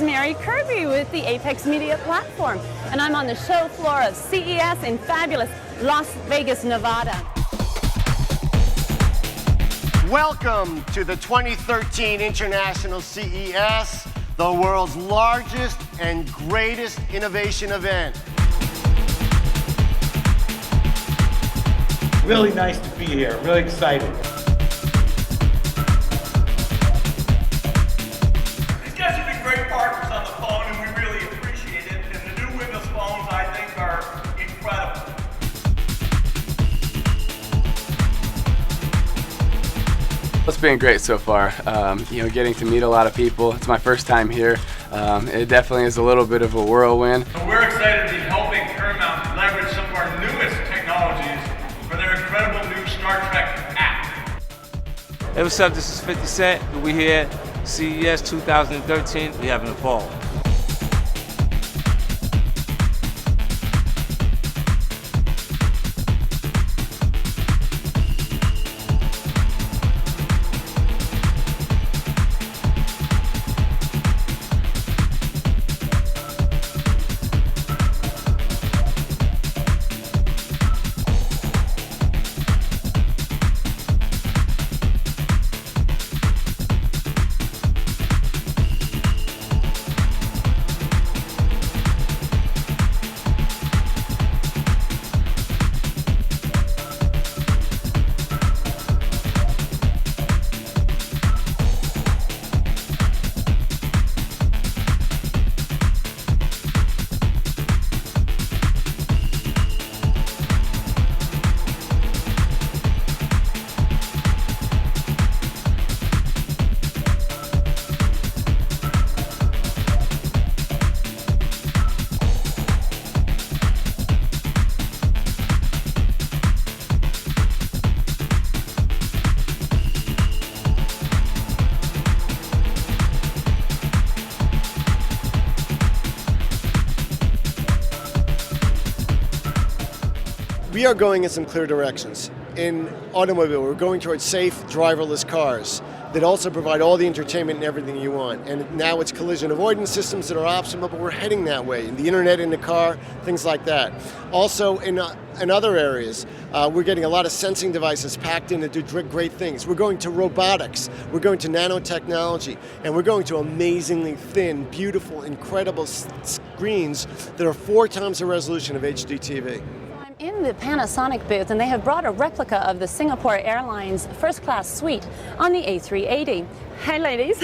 Mary Kirby with the Apex Media Platform, and I'm on the show floor of CES in fabulous Las Vegas, Nevada. Welcome to the 2013 International CES, the world's largest and greatest innovation event. Really nice to be here, really excited. These guys have been great partners on the phone, and we really appreciate it. And the new Windows phones, I think, are incredible. It's been great so far. Getting to meet a lot of people. It's my first time here. It definitely is a little bit of a whirlwind. So we're excited to be helping Paramount leverage some of our newest technologies for their incredible new Star Trek app. Hey, what's up? This is 50 Cent. We're here at CES 2013. We're having a ball. We are going in some clear directions. In automobile, we're going towards safe, driverless cars that also provide all the entertainment and everything you want. And now it's collision avoidance systems that are optional, but we're heading that way. And the internet in the car, things like that. Also, in other areas, we're getting a lot of sensing devices packed in to do great things. We're going to robotics, we're going to nanotechnology, and we're going to amazingly thin, beautiful, incredible screens that are 4 times the resolution of HD TV. In the Panasonic booth, and they have brought a replica of the Singapore Airlines first-class suite on the A380. Hi, ladies.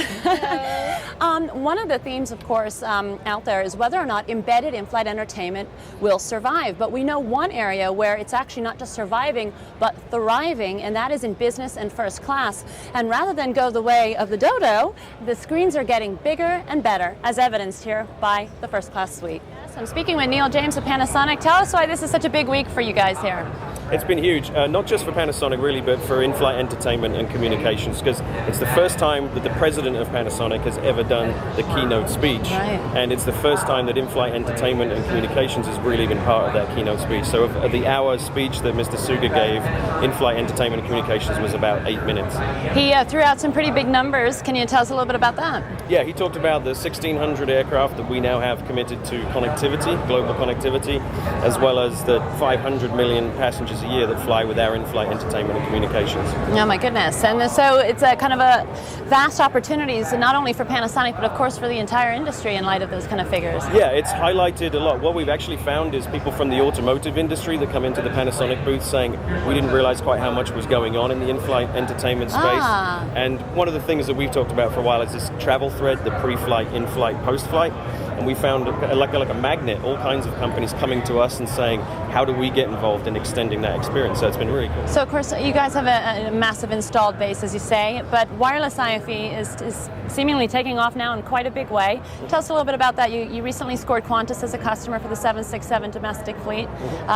One of the themes, of course, out there is whether or not embedded in-flight entertainment will survive. But we know one area where it's actually not just surviving, but thriving, and that is in business and first class. And rather than go the way of the dodo, the screens are getting bigger and better, as evidenced here by the first-class suite. I'm speaking with Neil James of Panasonic. Tell us why this is such a big week for you guys here. It's been huge, not just for Panasonic really, but for in-flight entertainment and communications, because it's the first time that the president of Panasonic has ever done the keynote speech. Right. And it's the first time that in-flight entertainment and communications has really been part of that keynote speech. So of the hour speech that Mr. Suga gave, in-flight entertainment and communications was about 8 minutes. He threw out some pretty big numbers. Can you tell us a little bit about that? Yeah, he talked about the 1,600 aircraft that we now have committed to connectivity, global connectivity, as well as the 500 million passengers a year that fly with our in-flight entertainment and communications. Oh my goodness. And so it's a kind of a vast opportunities, not only for Panasonic, but of course for the entire industry in light of those kind of figures. Yeah, it's highlighted a lot. What we've actually found is people from the automotive industry that come into the Panasonic booth saying, we didn't realize quite how much was going on in the in-flight entertainment space. And one of the things that we've talked about for a while is this travel thread, the pre-flight, in-flight, post-flight. And we found like a magnet, all kinds of companies coming to us and saying, how do we get involved in extending that experience? So it's been really cool. So of course you guys have a massive installed base, as you say, but wireless IFE is seemingly taking off now in quite a big way. Tell us a little bit about that. You recently scored Qantas as a customer for the 767 domestic fleet.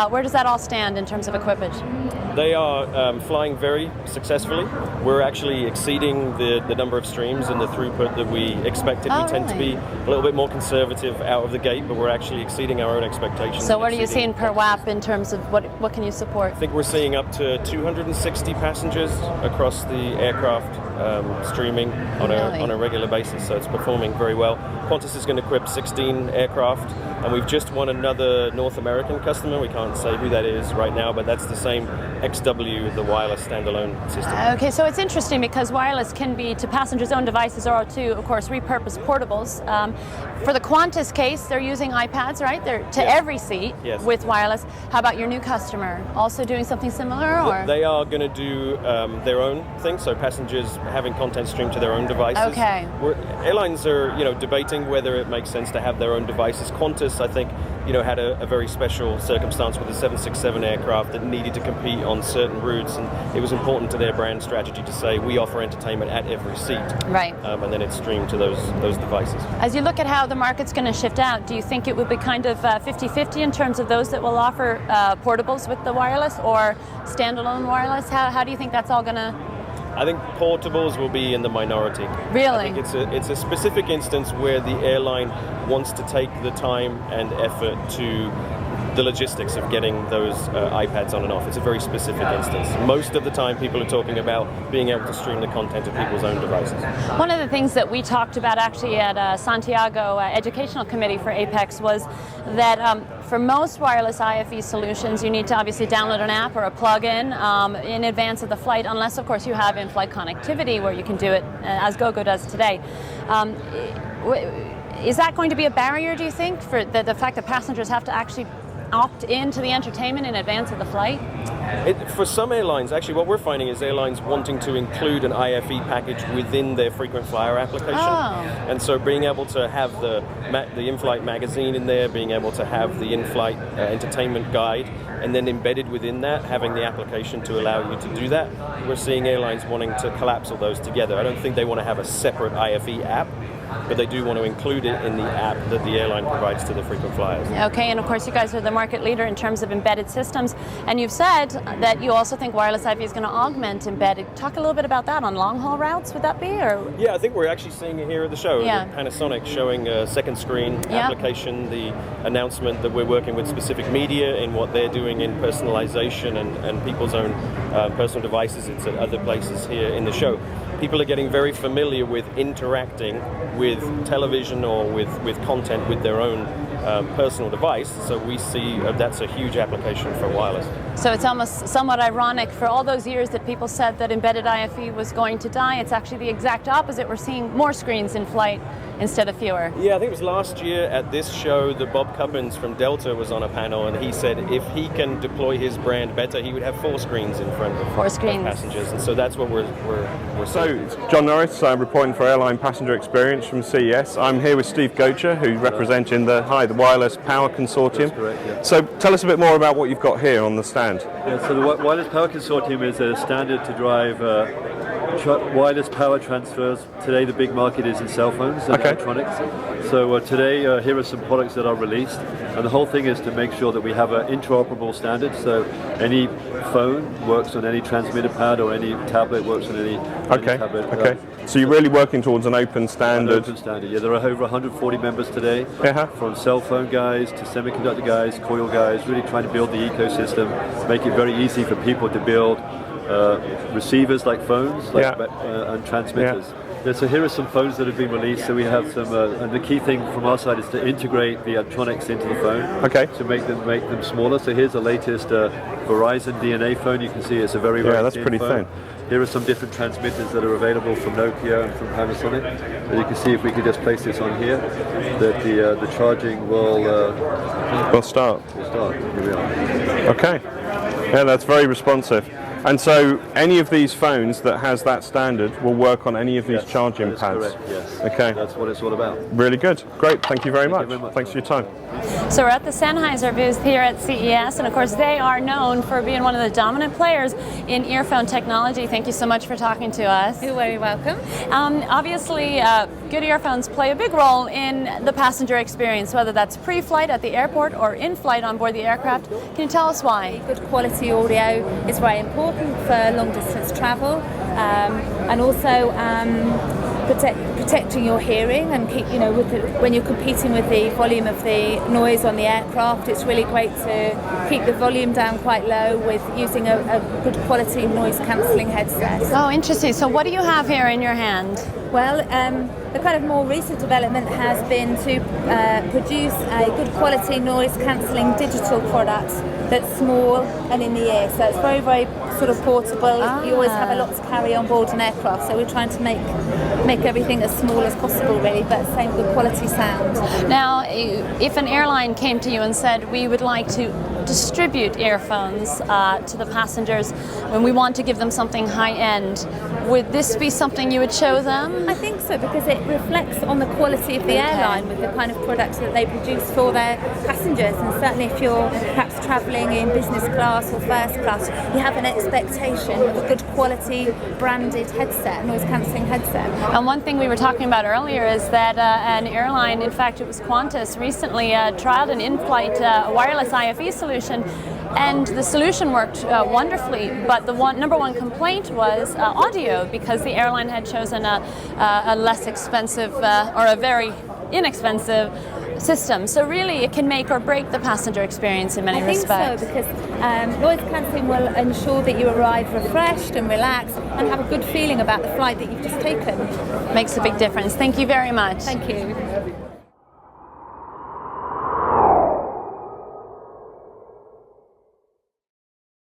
Where does that all stand in terms of equipage? They are flying very successfully. We're actually exceeding the number of streams and the throughput that we expected. We tend to be a little bit more conservative out of the gate, but we're actually exceeding our own expectations. So what are you seeing per WAP in terms of what can you support? I think we're seeing up to 260 passengers across the aircraft streaming on a regular basis, so it's performing very well. Qantas is going to equip 16 aircraft, and we've just won another North American customer. We can't say who that is right now, but that's the same XW, the wireless standalone system. Okay, so it's interesting because wireless can be to passengers' own devices or to, of course, repurposed portables. For the Qantas case, they're using iPads, right? They're to every seat with wireless. How about your new customer? Also doing something similar? Or? They are going to do their own thing, so passengers having content streamed to their own devices. Okay. Airlines are, debating whether it makes sense to have their own devices. Qantas, I think, had a very special circumstance with the 767 aircraft that needed to compete on certain routes, and it was important to their brand strategy to say we offer entertainment at every seat. Right. And then it's streamed to those devices. As you look at how the market's going to shift out, do you think it would be kind of 50-50 in terms of those that will offer portables with the wireless or standalone wireless? How do you think that's all going to... I think portables will be in the minority. Really? I think it's a specific instance where the airline wants to take the time and effort to the logistics of getting those iPads on and off. It's a very specific instance. Most of the time people are talking about being able to stream the content to people's own devices. One of the things that we talked about actually at Santiago Educational Committee for Apex was that for most wireless IFE solutions, you need to obviously download an app or a plug-in in advance of the flight, unless, of course, you have in-flight connectivity where you can do it as GoGo does today. Is that going to be a barrier, do you think, for the fact that passengers have to actually opt into the entertainment in advance of the flight? For some airlines, actually what we're finding is airlines wanting to include an IFE package within their frequent flyer application. And so being able to have the in-flight magazine in there, being able to have the in-flight entertainment guide, and then embedded within that, having the application to allow you to do that, we're seeing airlines wanting to collapse all those together. I don't think they want to have a separate IFE app, but they do want to include it in the app that the airline provides to the frequent flyers. Okay, and of course you guys are the market leader in terms of embedded systems, and you've said that you also think wireless IFE is going to augment embedded. Talk a little bit about that on long-haul routes, would that be? Or? Yeah, I think we're actually seeing it here at the show. Panasonic showing a second screen application, the announcement that we're working with specific media in what they're doing in personalization and people's own personal devices. It's at other places here in the show. People are getting very familiar with interacting with television or with content with their own personal device, so we see that's a huge application for wireless. So it's almost somewhat ironic, for all those years that people said that embedded IFE was going to die, it's actually the exact opposite. We're seeing more screens in flight instead of fewer. Yeah, I think it was last year at this show that Bob Cuppins from Delta was on a panel, and he said if he can deploy his brand better, he would have 4 screens in front of passengers, and so that's what we're seeing. So, it's John Norris, I'm reporting for Airline Passenger Experience from CES. I'm here with Steve Gocher, who's representing the Wireless Power Consortium. That's correct, yeah. So tell us a bit more about what you've got here on the stand. Yeah, so the Wireless Power Consortium is a standard to drive wireless power transfers. Today the big market is in cell phones and electronics. So today here are some products that are released, and the whole thing is to make sure that we have an interoperable standard, so any phone works on any transmitter pad or any tablet works on any tablet. So you're really working towards an open standard? An open standard, yeah. There are over 140 members today, from cell phone guys to semiconductor guys, coil guys, really trying to build the ecosystem, make it very easy for people to build receivers like phones and transmitters. So here are some phones that have been released. So we have some, and the key thing from our side is to integrate the electronics into the phone. To make them smaller. So here's the latest Verizon DNA phone. You can see it's a very that's pretty phone. thin. Here are some different transmitters that are available from Nokia and from Panasonic. And you can see if we could just place this on here, that the charging will start. Here we are. Okay. Yeah, that's very responsive. And so any of these phones that has that standard will work on any of these charging pads? Correct, yes. Okay. That's what it's all about. Really good. Great. Thank you very much. Thanks for your time. So we're at the Sennheiser booth here at CES, and of course they are known for being one of the dominant players in earphone technology. Thank you so much for talking to us. You're very welcome. Obviously, good earphones play a big role in the passenger experience, whether that's pre-flight at the airport or in-flight on board the aircraft. Can you tell us why? Good quality audio is very important for long-distance travel, and also protecting your hearing, and keep, when you're competing with the volume of the noise on the aircraft, it's really great to keep the volume down quite low with using a good quality noise cancelling headset. Oh, interesting. So what do you have here in your hand? Well, the kind of more recent development has been to produce a good quality noise cancelling digital product that's small and in the ear. So it's very, very sort of portable. You always have a lot to carry on board an aircraft. So we're trying to make everything as small as possible, really, but same good quality sound. Now, if an airline came to you and said, we would like to distribute earphones to the passengers when we want to give them something high-end, would this be something you would show them? I think so, because it reflects on the quality of the airline with the kind of products that they produce for their passengers. And certainly if you're perhaps travelling in business class or first class, you have an expectation of a good quality branded headset, noise cancelling headset. And one thing we were talking about earlier is that an airline, in fact it was Qantas, recently trialed an in-flight wireless IFE solution, and the solution worked wonderfully, but the number one complaint was audio, because the airline had chosen a less expensive or a very inexpensive system. So really it can make or break the passenger experience in many respects. I think so, because noise cancelling will ensure that you arrive refreshed and relaxed and have a good feeling about the flight that you've just taken. Makes a big difference. Thank you very much. Thank you.